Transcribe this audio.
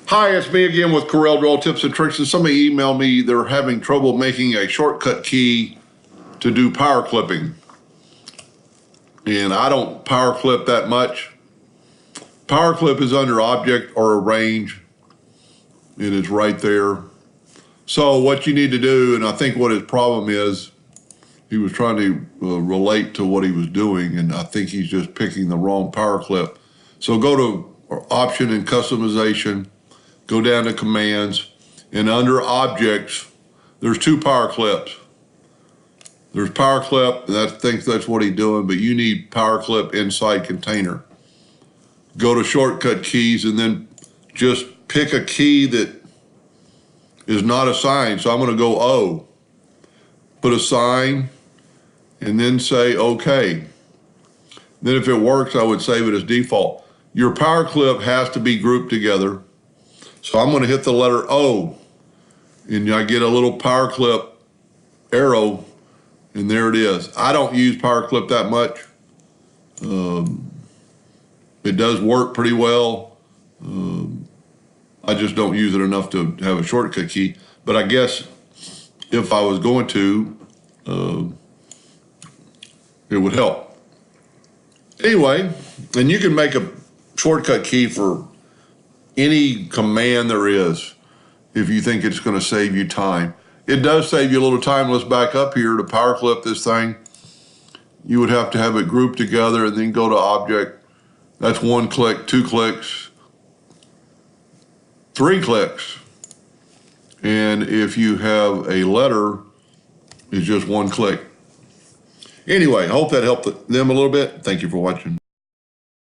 Hi, it's me again with Corel Drill Tips and Tricks. And somebody emailed me they're having trouble making a shortcut key to do power clipping. And I don't power clip that much. Power clip is under Object or Arrange. It is right there. So what you need to do, and I think what his problem is, he was trying to relate to what he was doing, and I think he's just picking the wrong power clip. So go to Option and Customization. Go down to Commands, and under Objects, there's two power clips. There's power clip, and I think that's what he's doing, but you need power clip inside container. Go to shortcut keys, and then just pick a key that is not assigned. So I'm gonna go O, put a sign, and then say OK. Then if it works, I would save it as default. Your power clip has to be grouped together. So I'm going to hit the letter O, and I get a little power clip arrow, and there it is. I don't use power clip that much. It does work pretty well. I just don't use it enough to have a shortcut key. But I guess if I was going to, it would help. Anyway, and you can make a shortcut key for any command there is, if you think it's going to save you time. It does save you a little time. Let's back up here to power clip this thing. You would have to have it grouped together and then go to Object. That's 1 click, 2 clicks, 3 clicks. And if you have a letter, it's just 1 click. Anyway, I hope that helped them a little bit. Thank you for watching.